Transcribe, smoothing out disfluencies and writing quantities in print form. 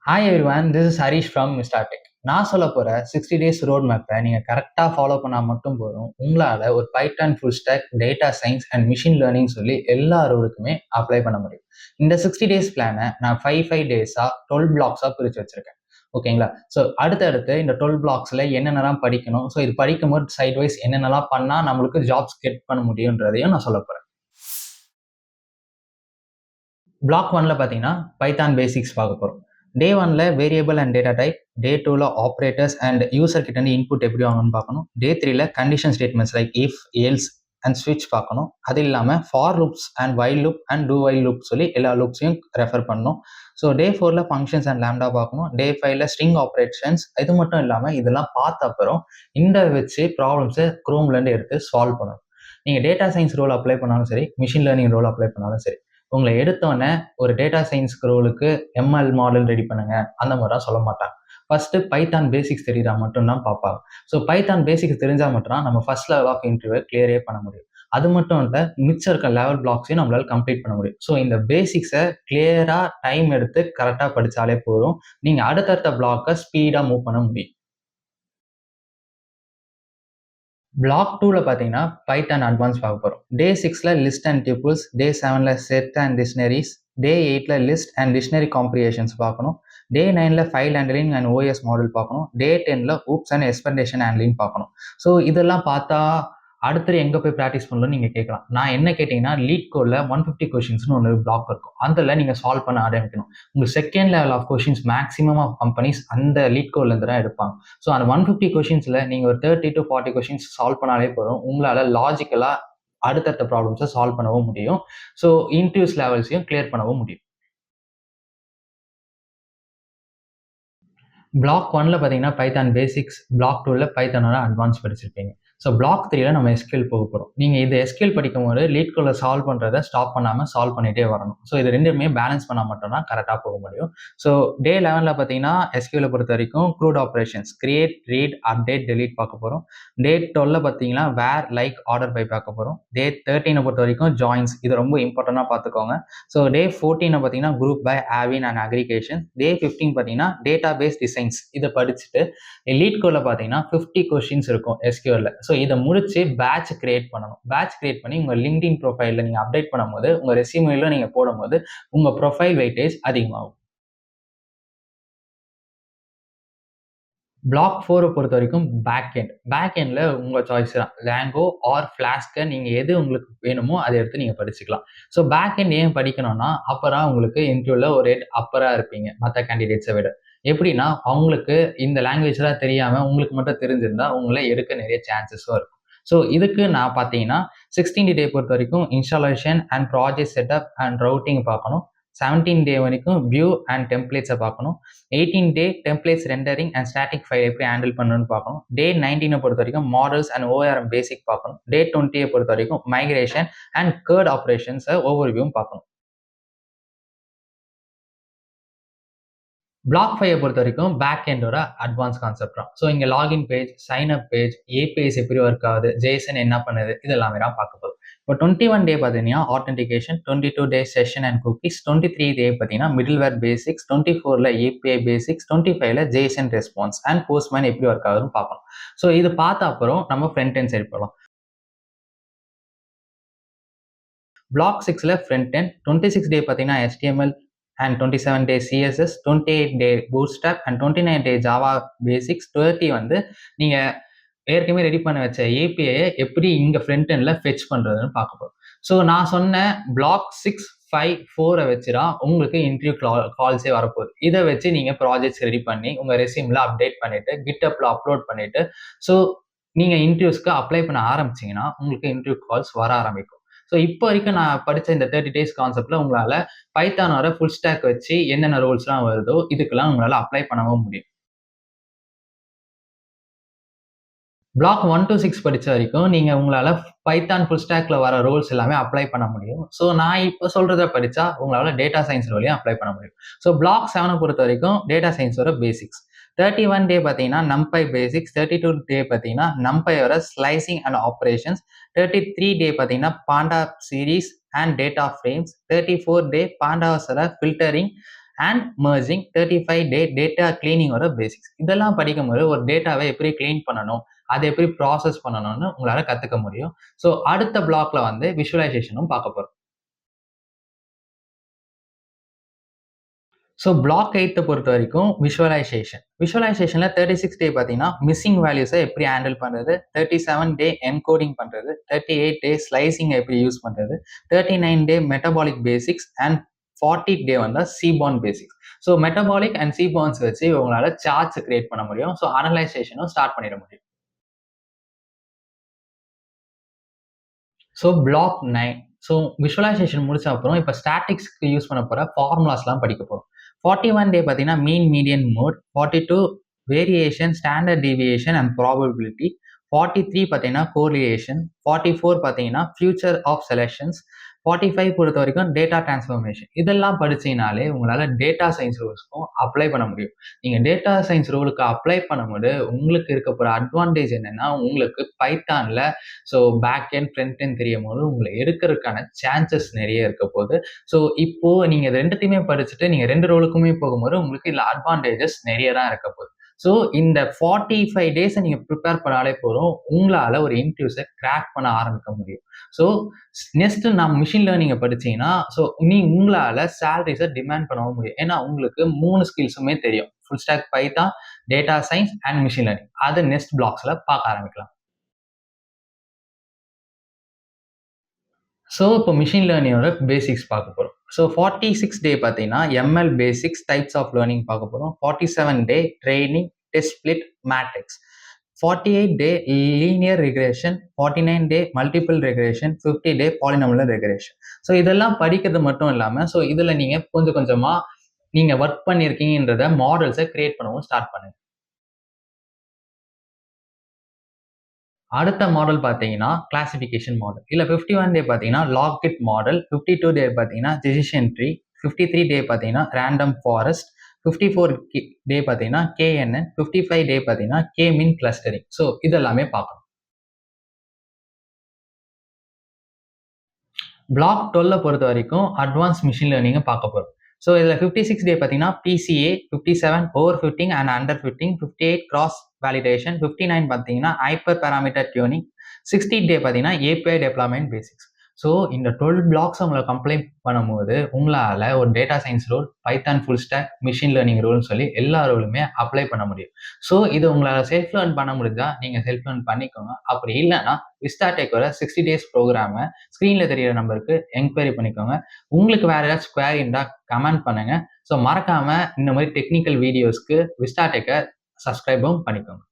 Hi everyone, this is Harish from mister tech. நான் சொல்ல போகிற 60 days ரோட் மேப்பை நீங்கள் கரெக்டாக ஃபாலோ பண்ணால் மட்டும் போதும். உங்களால் ஒரு Python full stack, data science and machine learning சொல்லி எல்லா ரோலுக்குமே அப்ளை பண்ண முடியும். இந்த 60 days பிளானை நான் 5 days 12 பிளாக்ஸாக பிரித்து வச்சுருக்கேன். ஓகேங்களா? ஸோ அடுத்தடுத்து இந்த 12 பிளாக்ஸில் என்னென்னலாம் படிக்கணும், ஸோ இது படிக்கும்போது சைட்வைஸ் என்னென்னலாம் பண்ணால் நம்மளுக்கு ஜாப்ஸ் கெட் பண்ண முடியுன்றதையும் நான் சொல்ல போகிறேன். பிளாக் 1ல் பார்த்தீங்கன்னா பைத்தான் பேசிக்ஸ் பார்க்க போகிறோம். டே 1ல் variable and data type, day 2ல் ஆப்ரேட்டர்ஸ் அண்ட் யூசர் கிட்ட இன்புட் எப்படி வாங்கணும்னு பார்க்கணும். டே 3ல் condition statements like if, else and ஸ்விட்ச் பார்க்கணும். அது இல்லாமல் for loops and while loop and do while loop சொல்லி எல்லா லூப்ஸையும் ரெஃபர் பண்ணணும். ஸோ டே 4ல் ஃபங்க்ஷன்ஸ் அண்ட் லேம்டா பார்க்கணும். டே 5ல் ஸ்ட்ரிங் ஆப்ரேஷன்ஸ். இது மட்டும் இல்லாமல் இதெல்லாம் பார்த்த அப்புறம் இந்த வச்சு ப்ராப்ளம்ஸை குரோம்லேருந்து எடுத்து சால்வ் பண்ணணும். நீங்கள் டேட்டா சயின்ஸ் ரோல் அப்ளை பண்ணாலும் சரி, மிஷின் லேர்னிங் ரோல் அப்ளை பண்ணாலும் சரி, உங்களை எடுத்தோடனே ஒரு டேட்டா சயின்ஸ் ரோலுக்கு எம்எல் மாடல் ரெடி பண்ணுங்க அந்த மாதிரிலாம் சொல்ல மாட்டாங்க. ஃபர்ஸ்ட் பைத்தான் பேசிக்ஸ் தெரியுதா மட்டும்தான் பார்ப்பாங்க. ஸோ பைத்தான் பேசிக்ஸ் தெரிஞ்சால் மட்டும்தான் நம்ம ஃபர்ஸ்ட் லெவல் ஆஃப் இன்டர்வியூ கிளியரே பண்ண முடியும். அது மட்டும் இல்லை, மிச்சம் இருக்க லெவல் பிளாக்ஸையும் நம்மளால கம்ப்ளீட் பண்ண முடியும். ஸோ இந்த பேசிக்ஸை கிளியராக டைம் எடுத்து கரெக்டாக படித்தாலே போதும், நீங்கள் அடுத்தடுத்த பிளாக்கை ஸ்பீடாக மூவ் பண்ண முடியும். பிளாக் 2ல பார்த்தீங்கன்னா பைத்தான் அட்வான்ஸ் பார்க்க போகிறோம். டே 6ல் லிஸ்ட் அண்ட் டியூபிள்ஸ், டே 7ல் செட் அண்ட் டிக்ஷனரிஸ், டே 8ல் லிஸ்ட் அண்ட் டிக்ஷனரி காம்ப்ரிஹென்ஷன்ஸ் பார்க்கணும். டே 9ல் file handling and OS model பார்க்கணும். டே 10ல் ஊப்ஸ் அண்ட் எக்ஸ்பெக்டேஷன் ஹேண்ட்லிங் பார்க்கணும். ஸோ இதெல்லாம் பார்த்தா அடுத்து எங்கே போய் ப்ராக்டிஸ் பண்ணணும்னு நீங்கள் கேட்கலாம். நான் என்ன கேட்டிங்கன்னா, லீட் கோடில் 150 கொஷின்ஸ்னு ஒன்று பிளாக் இருக்கும். அதில் நீங்கள் சால்வ் பண்ண ஆரம்பிக்கணும். உங்கள் second level of questions maximum of companies அந்த லீட் கோட்லேருந்து தான் எடுப்பாங்க. ஸோ அந்த 150 கொஷின்ஸில் நீங்கள் ஒரு 30 to 40 கொஷின்ஸ் சால்வ் பண்ணாலே போதும், உங்களால் லாஜிக்கலாக அடுத்தடுத்த ப்ராப்ளம்ஸை சால்வ் பண்ணவும் முடியும். ஸோ இன்டர்வியூஸ் லெவல்ஸையும் கிளியர் பண்ணவும் முடியும். பிளாக் 1ல் பார்த்தீங்கன்னா பைத்தான் பேசிக்ஸ், பிளாக் 2ல் பைத்தானோட அட்வான்ஸ் படிச்சிருப்பீங்க. ஸோ பிளாக் 3ல நம்ம எஸ்கியூஎல் போக போகிறோம். நீங்கள் இது எஸ்கியூஎல் படிக்கும்போது லீட் கோட்ல சால்வ் பண்ணுறதை ஸ்டாப் பண்ணாமல் சால்வ் பண்ணிகிட்டே வரணும். ஸோ இது ரெண்டுமே பேலன்ஸ் பண்ணால் மட்டும்தான் கரெக்டாக போக முடியும். ஸோ டே 11ல் பார்த்தீங்கன்னா எஸ்கியூஎல் பொறுத்த வரைக்கும் CRUD operations, create, read, update, delete பார்க்க போகிறோம். டே 12ல் பார்த்தீங்கன்னா வேர், லைக், ஆர்டர் பை பார்க்க போகிறோம். டே 13 பொறுத்த வரைக்கும் ஜாயின்ஸ், இது ரொம்ப இம்பார்ட்டண்டாக பார்த்துக்கோங்க. ஸோ டே 14 பார்த்தீங்கன்னா group by, having and aggregation. Day 15 பார்த்தீங்கன்னா டேட்டா பேஸ் டிசைன்ஸ். இதை படிச்சுட்டு லீட் கோட்ல பார்த்தீங்கன்னா 50 கொஸ்டின்ஸ் இருக்கும் எஸ்கியூஎல்ல. ஸோ இதை முடிச்சு பேட்ச் கிரியேட் பண்ணணும். பேட்ச் கிரியேட் பண்ணி உங்கள் லிங்க்டின் ப்ரொஃபைலில் நீங்கள் அப்டேட் பண்ணும்போது, உங்கள் ரெஸ்யூமேல நீங்கள் போடும்போது உங்கள் ப்ரொஃபைல் வெயிட்டேஜ் அதிகமாகும். பிளாக் 4 பொறுத்த வரைக்கும் பேக் எண்டில் உங்கள் சாய்ஸ் தான். லேங்கோ ஆர் ஃப்ளாஸ்கை நீங்கள் எது உங்களுக்கு வேணுமோ அதை எடுத்து நீங்கள் படிச்சுக்கலாம். ஸோ பேக் எண்ட் ஏன் படிக்கணும்னா, அப்போதான் உங்களுக்கு இன்டர்வியூவில் ஒரு அப்பராக இருப்பீங்க மற்ற கேண்டிடேட்ஸை விட. எப்படின்னா, அவங்களுக்கு இந்த லாங்குவேஜ்லாம் தெரியாமல் உங்களுக்கு மட்டும் தெரிஞ்சிருந்தா உங்களை எடுக்க நிறைய சான்சஸும் இருக்கும். ஸோ இதுக்கு நான் பார்த்தீங்கன்னா 16 டே பொறுத்த வரைக்கும் installation and project setup and routing பார்க்கணும். 17 டே வரைக்கும் வியூ அண்ட் டெம்ப்ளேட்ஸை பார்க்கணும். 18 day templates rendering and static file எப்படி ஹேண்டில் பண்ணணும்னு பார்க்கணும். டே 19 பொறுத்த வரைக்கும் மாடல்ஸ் அண்ட் ஓஆர்எம் பேசிக் பார்க்கணும். டே 20 பொறுத்த வரைக்கும் மைக்ரேஷன் அண்ட் கேர்ட் ஆப்ரேஷன்ஸை ஓவர்வியூவும் பார்க்கணும். பிளாக் 5 பொறுத்த வரைக்கும் பேக் எண்டோட அட்வான்ஸ் கான்செப்ட் தான். ஸோ இங்கே login page, sign up page, APIs எப்படி ஒர்க் ஆகுது, ஜேசன் என்ன பண்ணுது, இது எல்லாமே தான் பார்க்க போகுது. இப்போ 21 டே பார்த்தீங்கன்னா authentication, 22 day session and cookies, 23 day பார்த்தீங்கன்னா மிடில்வேர் பேசிக்ஸ், 24ல் ஏபிஐ பேசிக்ஸ், 25ல் ஜேசன் ரெஸ்பான்ஸ் அண்ட் போஸ்ட்மேன் எப்படி ஒர்க் ஆகுதுன்னு பார்க்கணும். ஸோ இது பார்த்த அப்புறம் நம்ம ஃப்ரண்ட் எண்ட் சைடு போகலாம். பிளாக் 6ல் ஃப்ரண்ட் எண்ட், 26 டே பார்த்தீங்கன்னா HTML and 27 day CSS, 28 day Bootstrap and 29 day Java Basics, 30 வந்து நீங்கள் ஏற்கனவே ரெடி பண்ண வச்ச ஏபிஐயை எப்படி இங்கே ஃப்ரண்ட் எண்டில் ஃபெச் பண்ணுறதுன்னு பார்க்க போகிறோம். ஸோ நான் சொன்ன பிளாக் 6, 5, 4 வச்சுதான் உங்களுக்கு இன்டர்வியூ கால்ஸே வரப்போகுது. இதை வச்சு நீங்கள் ப்ராஜெக்ட்ஸ் ரெடி பண்ணி உங்கள் ரெஸ்யூமில் அப்டேட் பண்ணிவிட்டு கிட்டப்பில் அப்லோட் பண்ணிவிட்டு ஸோ நீங்கள் இன்டர்வியூஸ்க்கு அப்ளை பண்ண ஆரம்பிச்சிங்கன்னா உங்களுக்கு இன்டர்வியூ கால்ஸ் வர ஆரம்பிக்கும். ஸோ இப்போ வரைக்கும் நான் படித்த இந்த 30 days கான்செப்டில் உங்களால் பைத்தானோட ஃபுல் ஸ்டாக் வச்சு என்னென்ன ரோல்ஸ்லாம் வருதோ இதுக்கெல்லாம் உங்களால் அப்ளை பண்ணவும் முடியும். பிளாக் 1 to 6 படித்த வரைக்கும் நீங்கள் உங்களால் பைத்தான் ஃபுல் ஸ்டாக்ல வர ரோல்ஸ் எல்லாமே அப்ளை பண்ண முடியும். ஸோ நான் இப்போ சொல்கிறத படித்தா உங்களால் டேட்டா சயின்ஸ் ரோலையும் அப்ளை பண்ண முடியும். ஸோ பிளாக் 7 பொறுத்த வரைக்கும் டேட்டா சயின்ஸோட பேசிக்ஸ். 31 டே பார்த்தீங்கன்னா நம்பை பேசிக்ஸ், 32 டே பார்த்தீங்கன்னா நம்பையோட ஸ்லைசிங் அண்ட் ஆப்ரேஷன்ஸ், 33 டே பார்த்தீங்கன்னா panda series and data frames, 34 day பாண்டாஸோட filtering and merging 35-day data கிளீனிங்கோட பேசிக்ஸ். இதெல்லாம் படிக்கும்போது ஒரு டேட்டாவை எப்படி கிளீன் பண்ணணும், அதை எப்படி ப்ராசஸ் பண்ணணும்னு உங்களால கத்துக்க முடியும். ஸோ அடுத்த பிளாக்ல வந்து விஷுவலைசேஷனும் பார்க்க போறோம். ஸோ பிளாக் 8 பொறுத்த வரைக்கும் விஷுவலைசேஷன். விஷுவலைசேஷன்ல 36 டே பார்த்தீங்கன்னா மிஸ்ஸிங் வேல்யூஸை எப்படி ஹேண்டில் பண்றது, 37 டே என்கோடிங் பண்றது, 38 டே ஸ்லைசிங் எப்படி யூஸ் பண்றது, 39 டே மெட்டபாலிக் பேசிக்ஸ் அண்ட் 40 டே வந்து சீபார்ன் பேசிக்ஸ். ஸோ மெட்டபாலிக் அண்ட் சீபார்ன்ஸ் வச்சு உங்களால சார்ட்ஸ் கிரியேட் பண்ண முடியும். ஸோ அனலைசேஷனும் ஸ்டார்ட் பண்ணிட முடியும். So black 9. ஸோ விஷுவலைசேஷன் முடிச்ச அப்புறம் இப்போ ஸ்டாட்டிக்ஸ்க்கு யூஸ் பண்ண போகிற ஃபார்முலாஸ்லாம் படிக்க போகிறோம். 41 டே பார்த்தீங்கன்னா mean median mode, 42 variation standard deviation and probability, 43 பார்த்தீங்கன்னா கோரிலேஷன், 44 பார்த்தீங்கன்னா ஃபியூச்சர் ஆஃப் செலெக்ஷன்ஸ், 45 பொறுத்த வரைக்கும் டேட்டா டிரான்ஸ்ஃபர்மேஷன். இதெல்லாம் படிச்சீங்கனாலே உங்களால் டேட்டா சயின்ஸ் ரூல்ஸ்க்கும் அப்ளை பண்ண முடியும். நீங்கள் டேட்டா சயின்ஸ் ரூலுக்கு அப்ளை பண்ணும்போது உங்களுக்கு இருக்க போகிற அட்வான்டேஜ் என்னன்னா, உங்களுக்கு பைத்தானில் so back end front end தெரியும் போது உங்களை எடுக்கிறதுக்கான சான்சஸ் நிறைய இருக்க போகுது. ஸோ இப்போ நீங்கள் ரெண்டுத்தையுமே படிச்சுட்டு நீங்கள் 2 ரோலுக்குமே போகும்போது உங்களுக்கு இதில் அட்வான்டேஜஸ் நிறைய தான் இருக்க போகுது. ஸோ இந்த 45 டேஸை நீங்கள் ப்ரிப்பேர் பண்ணாலே போதும், உங்களால் ஒரு இன்டர்வியூஸை கிராக் பண்ண ஆரம்பிக்க முடியும். ஸோ நெக்ஸ்ட் நான் மிஷின் லேர்னிங்கை படிச்சீங்கன்னா ஸோ உங்களால் சேலரிஸை டிமாண்ட் பண்ணவும் முடியும். ஏன்னா உங்களுக்கு 3 ஸ்கில்ஸுமே தெரியும். Full stack Python, data science and machine learning. அதை நெக்ஸ்ட் பிளாக்ஸில் பார்க்க ஆரம்பிக்கலாம். ஸோ இப்போ மிஷின் லேர்னிங்கோட பேசிக்ஸ் பார்க்க போகிறோம். ஸோ 46 டே பார்த்தீங்கன்னா ML basics types of learning பார்க்க போகிறோம். 47 day training test split matrix, 48 day linear regression, 49 day multiple regression, 50 day polynomial regression. So இதெல்லாம் படிக்கிறது மட்டும் இல்லாமல் ஸோ இதில் நீங்கள் கொஞ்சம் கொஞ்சமாக நீங்கள் ஒர்க் பண்ணியிருக்கீங்கன்றத மாடல்ஸை கிரியேட் பண்ணவும் ஸ்டார்ட் பண்ணுங்க. அடுத்த மாடல் பார்த்தீங்கன்னா கிளாசிஃபிகேஷன் மாடல். இல்லை 51 டே பார்த்தீங்கன்னா லாக்கிட் மாடல், 52 டே பார்த்தீங்கன்னா டெசிஷன் ட்ரீ, 53 டே பார்த்தீங்கன்னா ரேண்டம் ஃபாரஸ்ட், 54 டே பார்த்தீங்கன்னா கேஎன்என், 55 டே பார்த்தீங்கன்னா கே மீன் கிளஸ்டரிங். ஸோ இதெல்லாமே பார்க்கணும். பிளாக் 12 பொறுத்த வரைக்கும் அட்வான்ஸ் மிஷின் லேர்னிங்கை பார்க்க போகிறோம். ஸோ இதில் 56 டே பார்த்தீங்கன்னா PCA, 57 overfitting and underfitting, 58 cross validation, 59 பார்த்தீங்கன்னா ஹைப்பர் பேராமீட்டர் டியூனிங், 60 டே பார்த்தீங்கன்னா ஏபிஐ டெவலப்மெண்ட் பேசிக்ஸ். ஸோ இந்த 12 பிளாக்ஸ் உங்களை கம்ப்ளைண்ட் பண்ணும்போது உங்களால் ஒரு data science role, Python full stack, machine learning ரூல்னு சொல்லி எல்லா ரூலுமே அப்ளை பண்ண முடியும். ஸோ இது உங்களால் செல்ஃப் லேர்ன் பண்ண முடிஞ்சா நீங்கள் செல்ஃப் லேர்ன் பண்ணிக்கோங்க. அப்படி இல்லைன்னா விஸ்டாடெக்கோட 60 டேஸ் ப்ரோக்ராமை ஸ்க்ரீனில் தெரியிற நம்பருக்கு என்கொயரி பண்ணிக்கோங்க. உங்களுக்கு வேறு ஏதாச்சும் குவேரி இருந்தால் கமெண்ட் பண்ணுங்கள். ஸோ மறக்காமல் இந்த மாதிரி டெக்னிக்கல் வீடியோஸ்க்கு விஸ்டாடெக்கை சப்ஸ்கிரைபும் பண்ணிக்கோங்க.